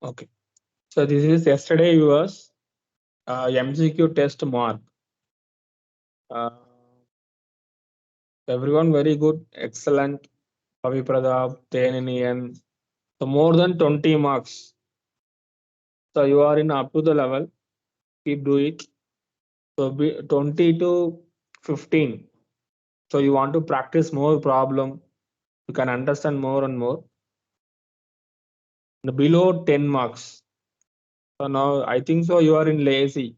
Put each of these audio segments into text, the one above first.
Okay. So this is yesterday was MCQ test mark. Uh, everyone very good, excellent. Kavi Pradap, Teninian. So more than 20 marks. So you are in up to the level. Keep do it. So be 20 to 15. So you want to practice more problem. You can understand more and more. And below 10 marks. So now I think so you are in lazy.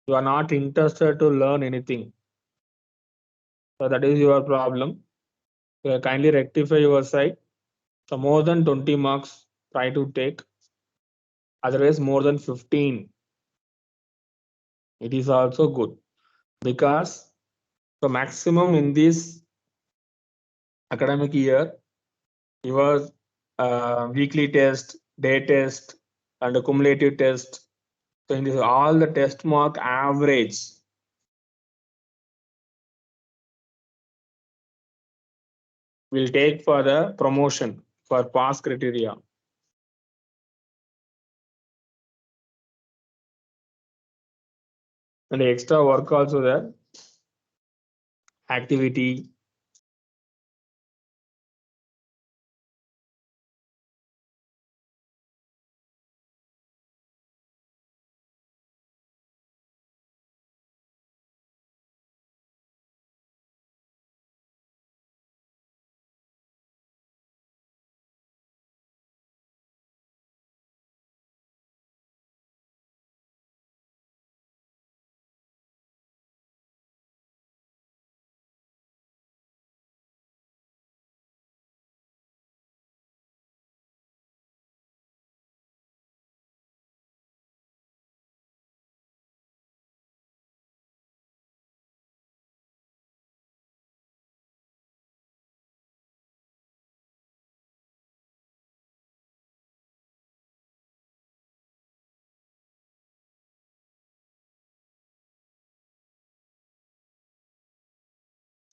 You are not interested to learn anything. So that is your problem. So kindly rectify your side. So more than 20 marks try to take. Otherwise more than 15. It is also good because the maximum in this academic year, your weekly test, day test, and the cumulative test. So in this, all the test mark average will take for the promotion for pass criteria. And the extra work also there, activity.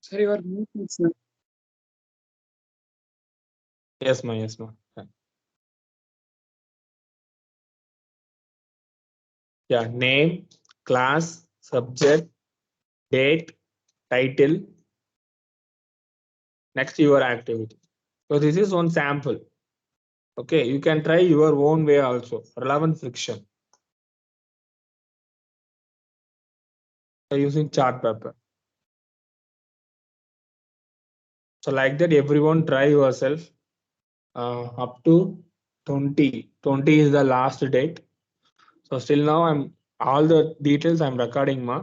Sir, your mute is not. Yes, ma. Yes, ma. Yeah, name, class, subject, date, title. Next, your activity. So this is one sample. Okay, you can try your own way also. Relevant friction. Using chart paper. So like that, everyone try yourself up to 20. 20 is the last date. So still now I'm all the details I'm recording, ma.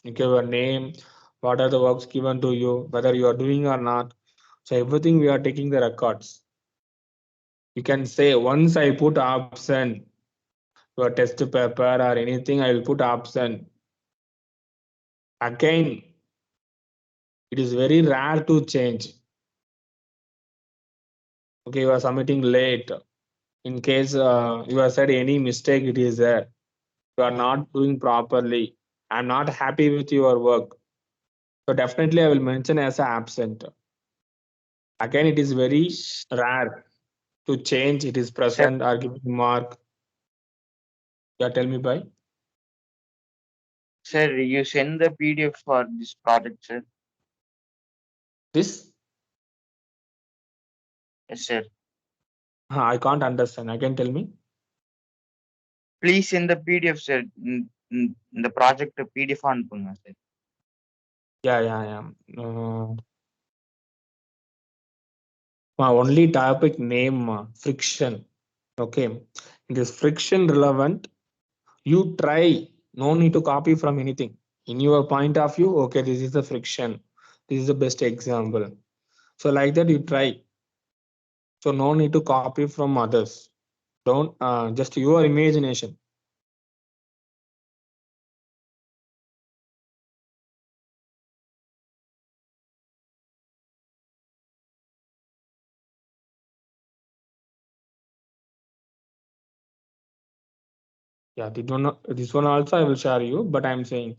Okay, your name, what are the works given to you, whether you are doing or not. So everything we are taking the records. You can say once I put option, your test paper or anything, I will put option. Again, it is very rare to change. Okay, you are submitting late. In case you have said any mistake, it is there. You are not doing properly. I'm not happy with your work. So definitely I will mention as a absent. Again, it is very rare to change. It is Sir, present or giving mark. Yeah, tell me by sir, you send the PDF for this project, sir. this. Yes, sir. I can't understand. Again, tell me. Please send the PDF, sir. இந்த project PDF அனுப்புங்க sir. Yeah, yeah, yeah. Only topic name friction. Okay, this friction relevant. You try. No need to copy from anything. In your point of view, okay, this is the friction. This is the best example. So like that, you try. So no need to copy from others. Don't just your imagination. Yeah, this one also I will share you, but I'm saying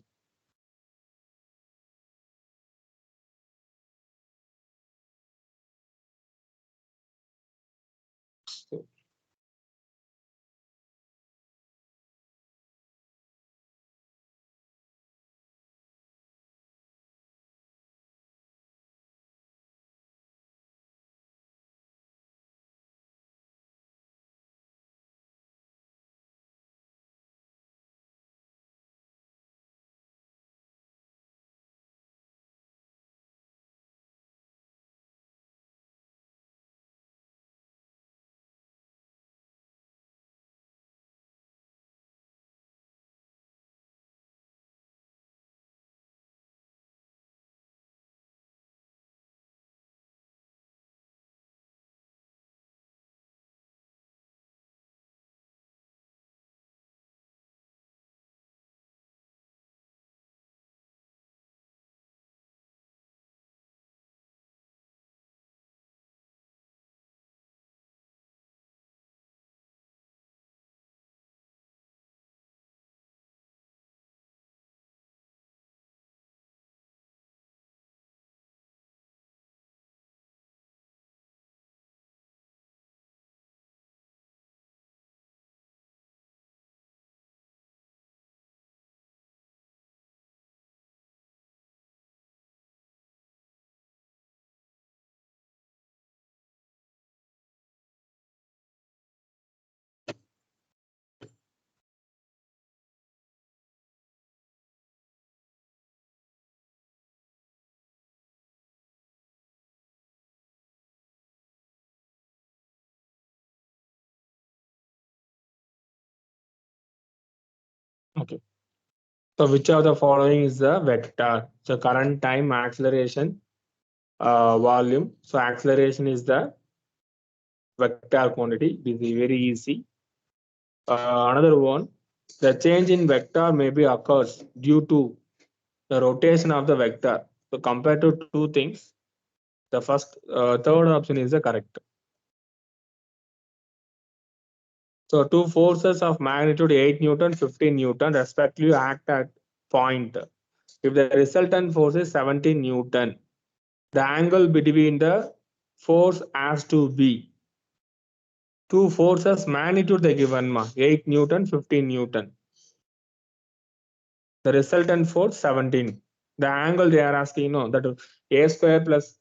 Okay. So which of the following is the vector? So current, time, acceleration, volume. So acceleration is the vector quantity. This is very easy. Another one, the change in vector may be occurs due to the rotation of the vector. So compared to two things, the third option is the correct. So two forces of magnitude 8 Newton, 15 Newton respectively act at point. If the resultant force is 17 Newton, the angle between the force has to be two forces magnitude they given 8 Newton, 15 Newton. The resultant force 17. The angle they are asking, that a square plus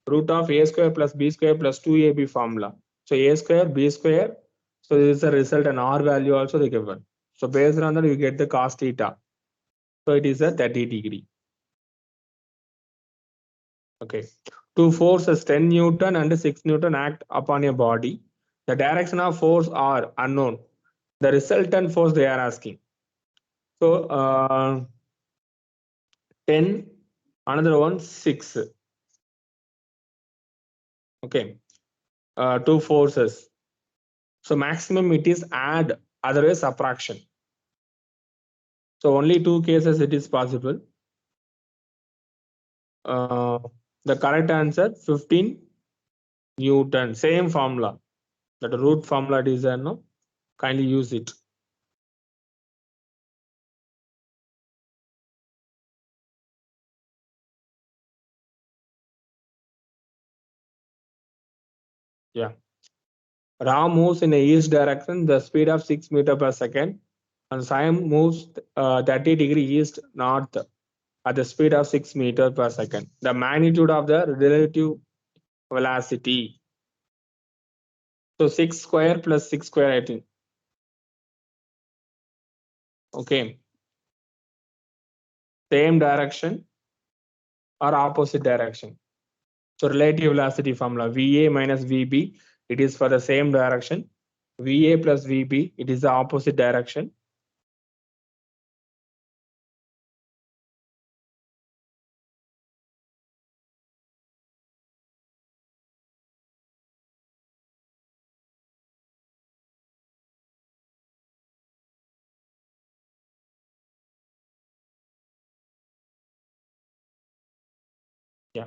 root of a square plus b square plus 2ab formula. So a square, b square. So this is the result and r value also they given. So based on that you get the cos theta. So it is a 30 degree. Okay. Two forces 10 Newton and 6 Newton act upon a body. The direction of force are unknown. The resultant force they are asking. So 10, another one 6. Okay. Two forces. So maximum it is add, otherwise subtraction. So only two cases it is possible. The correct answer 15 Newton. Same formula. That root formula it is there, no? Kindly use it. Yeah. Ram moves in a east direction, the speed of 6 meters per second, and Sam moves 30 degree east north at the speed of 6 meters per second. The magnitude of the relative velocity. So 6 square plus 6 square, I think. Okay. Same direction or opposite direction. So relative velocity formula VA minus VB, it is for the same direction. VA plus VB, it is the opposite direction. Yeah.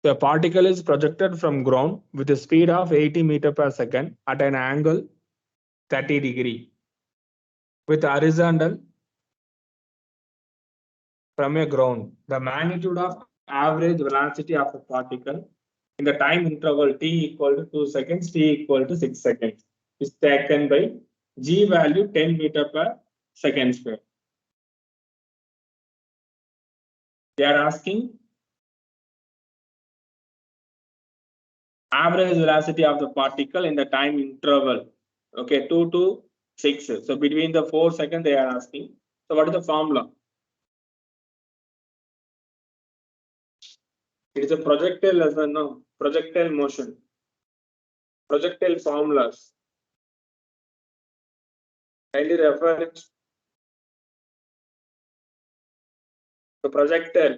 The particle is projected from ground with a speed of 80 meters per second at an angle 30 degree with horizontal from a ground. The magnitude of average velocity of a particle in the time interval t equal to 2 seconds, t equal to 6 seconds is taken by g value 10 meter per second square. They are asking average velocity of the particle in the time interval. Okay, 2 to 6. So between the 4 seconds they are asking. So what is the formula? It is a projectile as well, no? Projectile motion. Projectile formulas. Kindly refer it. The projectile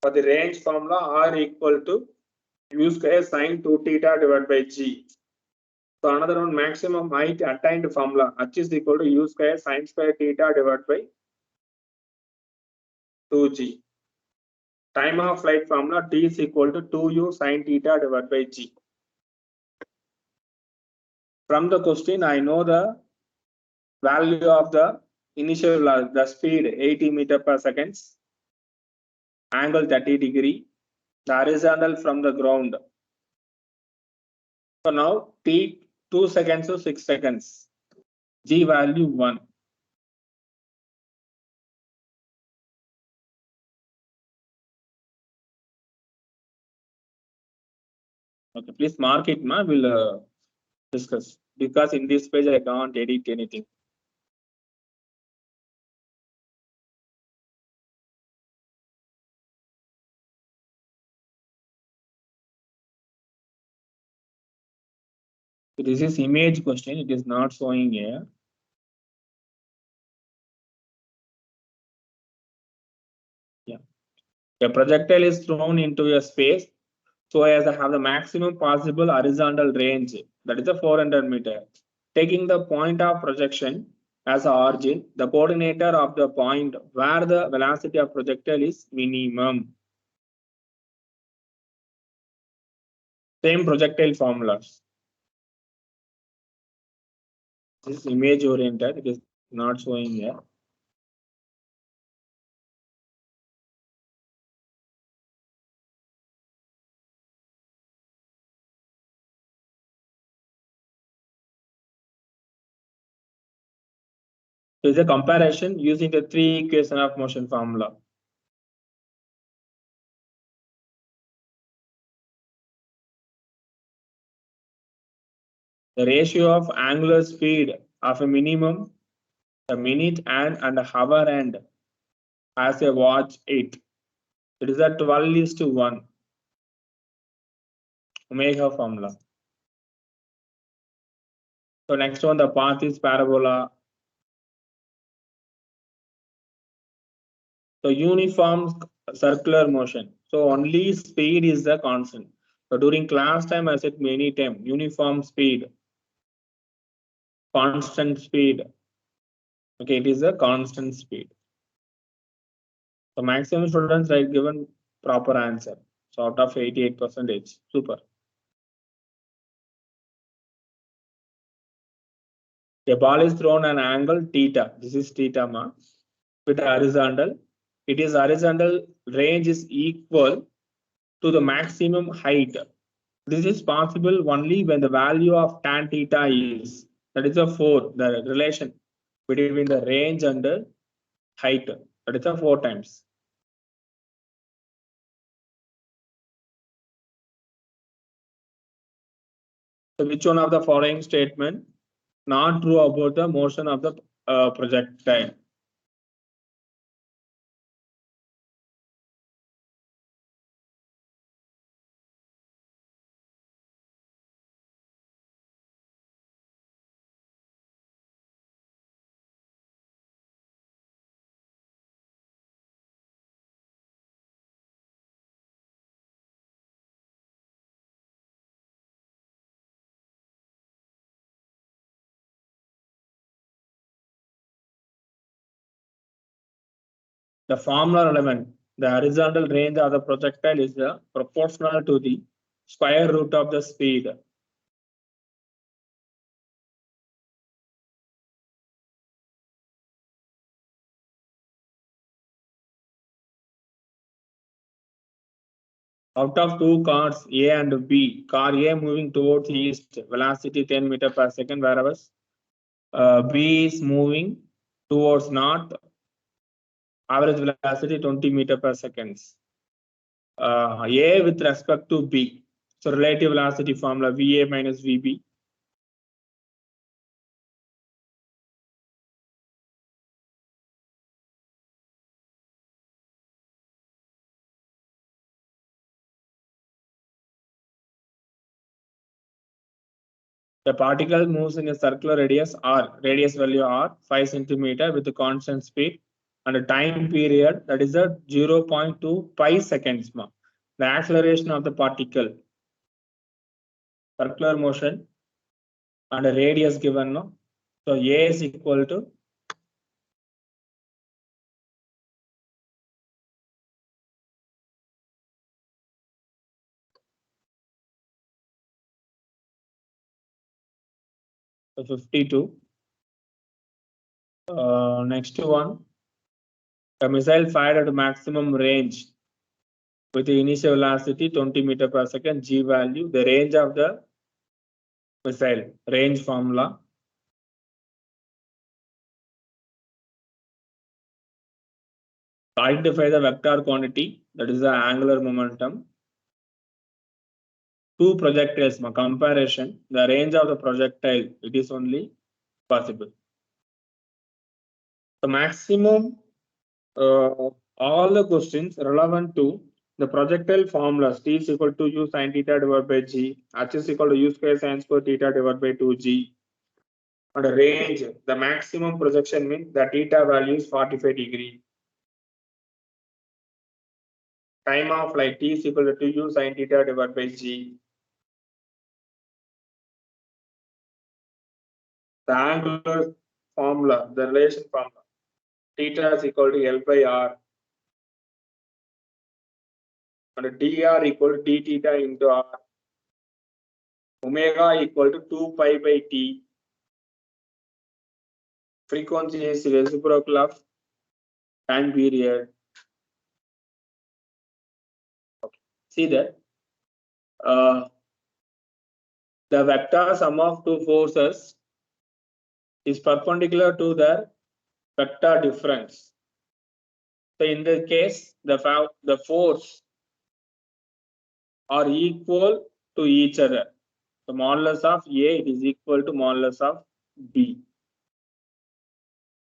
for the range formula R equal to u square sine 2 theta divided by g. So another one, maximum height attained formula h is equal to u square sine square theta divided by 2g. Time of flight formula t is equal to 2u sine theta divided by g. From the question, I know the value of the initial the speed 80 meter per seconds, angle 30 degree, the horizontal from the ground. So now t 2 seconds to 6 seconds, g value 1. Okay, please mark it, ma. We'll discuss because in this page I can't edit anything. So this is image question. It is not showing here. A projectile is thrown into a space so as to have the maximum possible horizontal range, that is the 400 meter. Taking the point of projection as the origin, the coordinator of the point where the velocity of projectile is minimum. Same projectile formulas. This is image oriented, it is not showing here. So it's a comparison using the three equation of motion formula. The ratio of angular speed of a minimum, a minute and a hour end as a watch 8. It is a 12:1 omega formula. So next one, the path is parabola. So uniform circular motion. So only speed is the constant. So during class time, I said many times, uniform speed, constant speed. Okay, it is a constant speed. So maximum students write given proper answer. So out of 88%, super. A ball is thrown an angle theta. This is theta ma with horizontal. It is horizontal range is equal to the maximum height. This is possible only when the value of tan theta is, that is a 4, the relation between the range and the height, that is a 4 times. So which one of the following statement not true about the motion of the projectile? The formula relevant, the horizontal range of the projectile is proportional to the square root of the speed. Out of two cars, A and B, car A moving towards east, velocity 10 meters per second, whereas B is moving towards north, average velocity 20 meters per second. A with respect to B, so relative velocity formula VA minus VB. The particle moves in a circular radius R, radius value R, 5 centimeter with a constant speed and a time period that is a 0.2 pi seconds. The acceleration of the particle, circular motion and a radius given. No? So A is equal to so 52. Next one, the missile fired at maximum range with the initial velocity 20 meters per second, G value, the range of the missile, range formula. Identify the vector quantity, that is the angular momentum. Two projectiles, comparison, the range of the projectile, it is only possible. The maximum, all the questions relevant to the projectile formulas, T is equal to U sin theta divided by G, H is equal to U square sin square theta divided by 2G. And the range, the maximum projection means the theta value is 45 degree. time of flight t is equal to 2u sin theta divided by g. The angular formula, the relation formula, theta is equal to L by R, and dr equal to d theta into R, omega equal to 2 pi by t. Frequency is reciprocal of time period. See that the vector sum of two forces is perpendicular to the vector difference. So in this case, the force are equal to each other. The modulus of A is equal to modulus of B.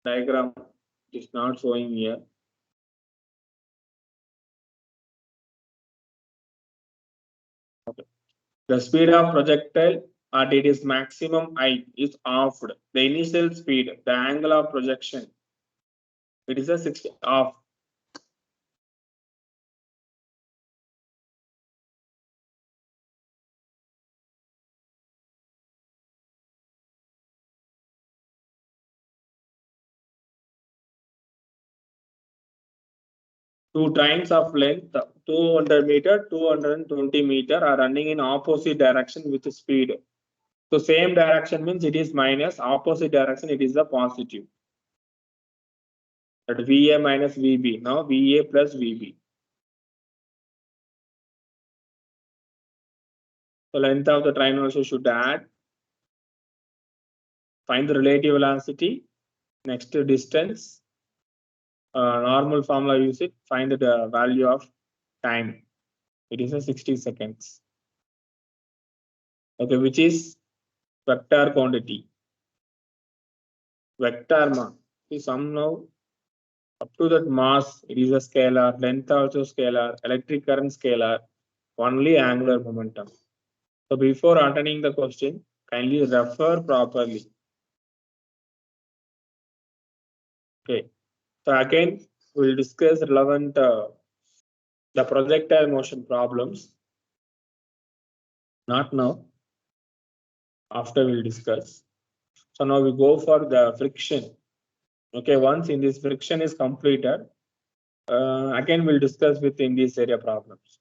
Diagram is not showing here. Okay. The speed of projectile at its maximum height is halved. The initial speed, the angle of projection, it is a 60 half. Two trains of length 200 meter, 220 meter are running in opposite direction with speed. So same direction means it is minus, opposite direction it is the positive. That VA minus VB, now VA plus VB. So length of the train also should add. Find the relative velocity, next distance. Normal formula use it, find the value of time. It is a 60 seconds. Okay, which is vector quantity. Vector mass. See, somehow up to that mass, it is a scalar, length also scalar, electric current scalar, only angular momentum. So before attending the question, kindly refer properly. Okay. So again, we'll discuss relevant the projectile motion problems. Not now. After we'll discuss. So now we go for the friction. Okay, once in this friction is completed, again we'll discuss within this area problems.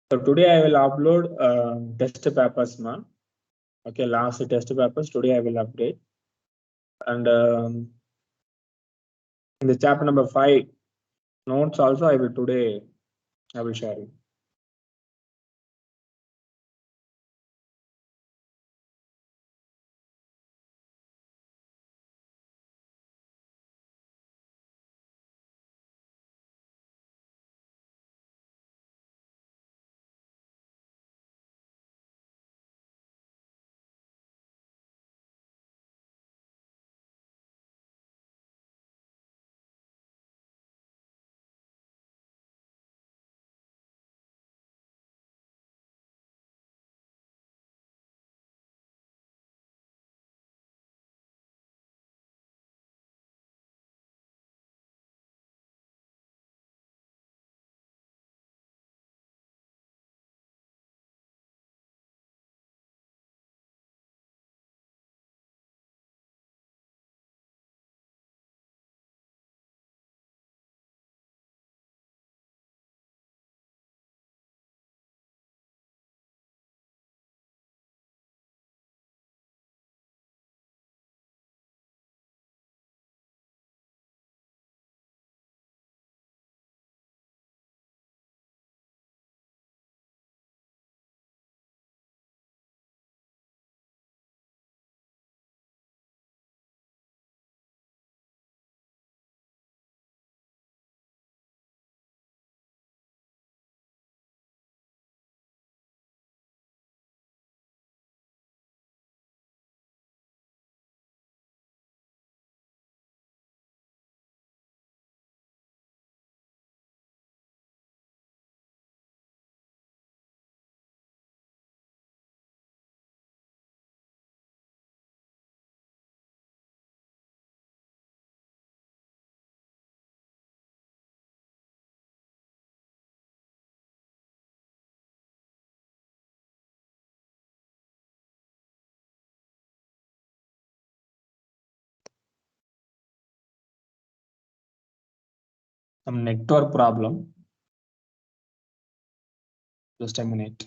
So today I will upload test papers, man. Okay, last test papers today I will update, and in the chapter number 5 notes also I will share it. some network problem. Just a minute.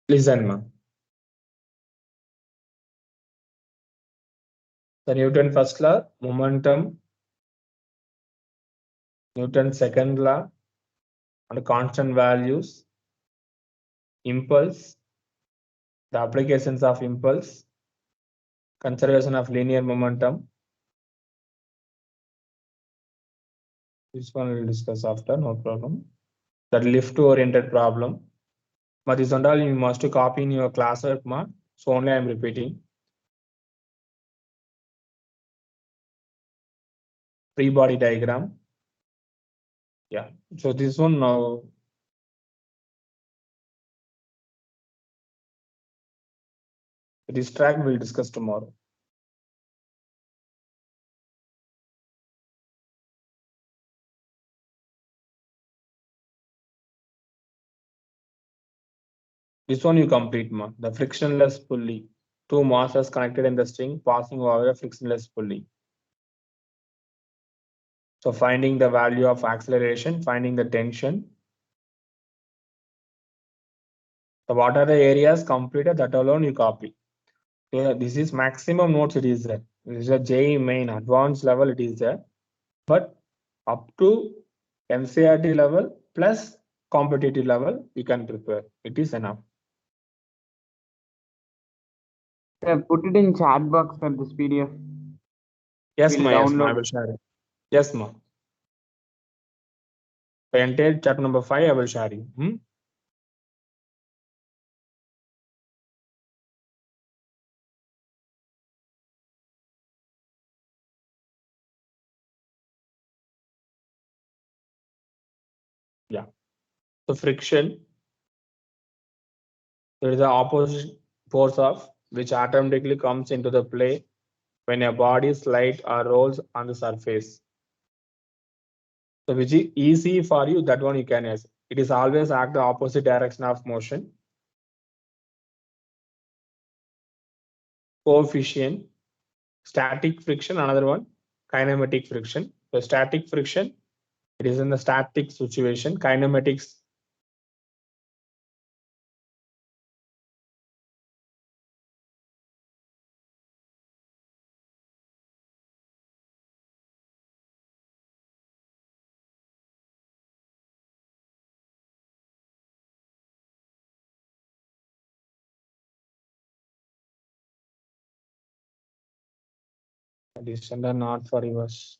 Listen, ma. The Newton first law, momentum, Newton second law, and constant values, impulse, the applications of impulse, conservation of linear momentum. This one we'll discuss after, no problem. That lift-oriented problem. But this and all you must copy in your classwork, ma. So only I am repeating. Free body diagram. Yeah. So this one now. This track we'll discuss tomorrow. This one you complete, ma. The frictionless pulley. Two masses connected in the string passing over a frictionless pulley. So finding the value of acceleration, finding the tension. So what are the areas completed? That alone you copy. Yeah, this is maximum notes it is there. This is a JEE main advanced level it is there. But up to NCERT level plus competitive level, you can prepare. It is enough. Put it in chat box for this PDF. Yes, We'll ma. Yes, ma. I download. will share it. Yes, ma. The entire chapter number 5, I will share you. Yeah. So friction. There is the opposite force of which automatically comes into the play when a body slides or rolls on the surface. So which is easy for you, that one you can use. It is always act the opposite direction of motion. Coefficient, static friction, another one, kinematic friction. So static friction, it is in the static situation. Kinematics, addition are not for reverse.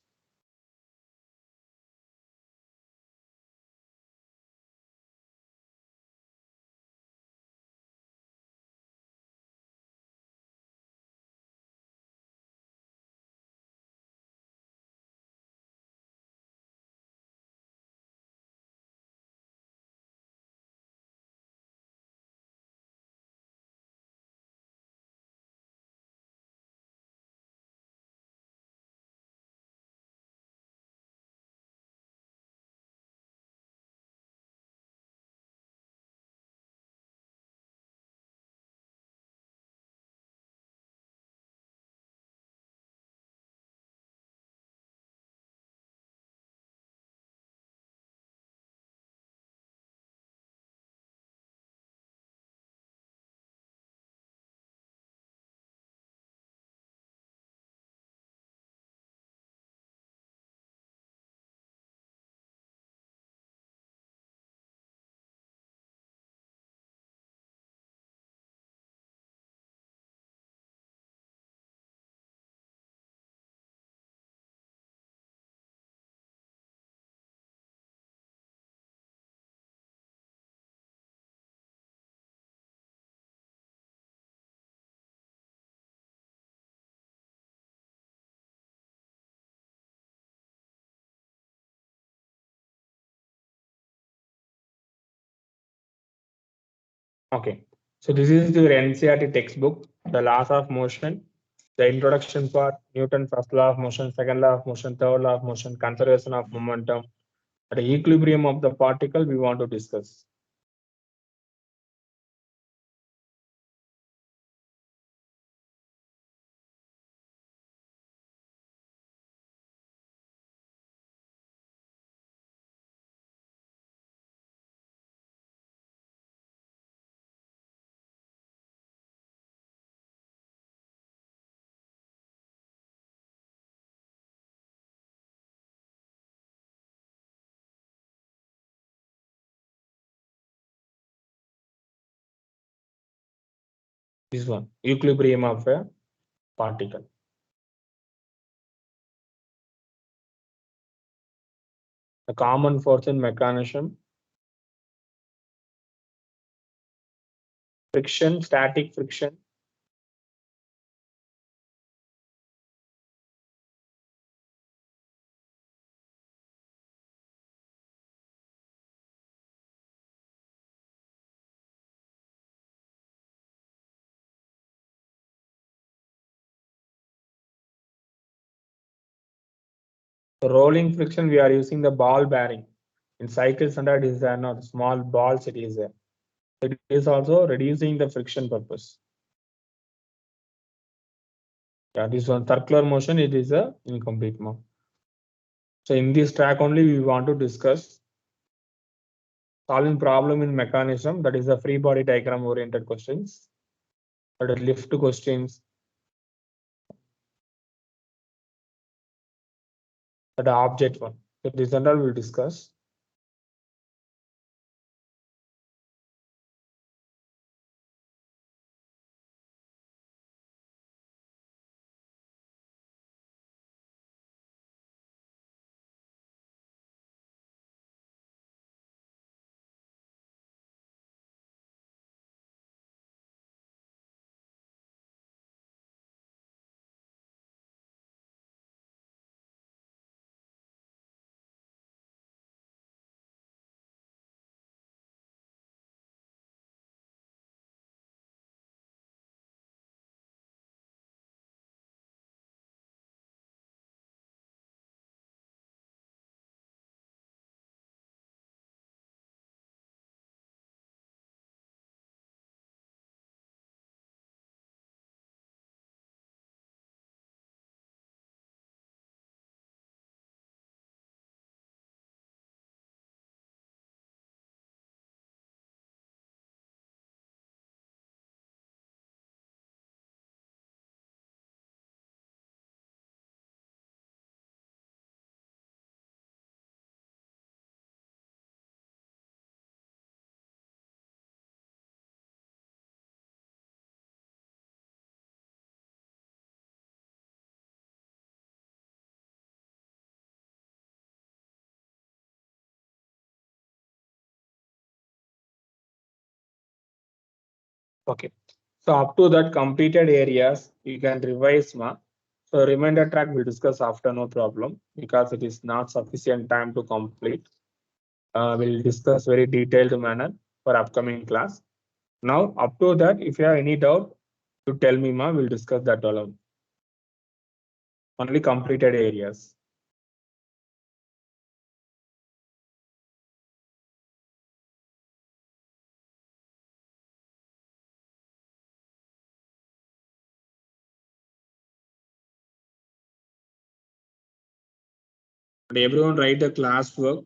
Okay. So this is your NCERT textbook, the laws of motion, the introduction part, Newton first law of motion, second law of motion, third law of motion, conservation of momentum, the equilibrium of the particle we want to discuss. This one, equilibrium of a particle. The common force in mechanism, friction, static friction, rolling friction, we are using the ball bearing. In cycles under it is not small balls, it is there. It is also reducing the friction purpose. Yeah, this one circular motion, it is a incomplete mode. So in this track only we want to discuss solving problem in mechanism, that is the free body diagram oriented questions, that is lift questions, that object one. So this and all we'll discuss. Okay. So up to that completed areas, you can revise ma. So remainder track we'll discuss after, no problem, because it is not sufficient time to complete. We'll discuss very detailed manner for upcoming class. Now up to that, if you have any doubt, you tell me ma, we'll discuss that alone. Only completed areas. And everyone write the class work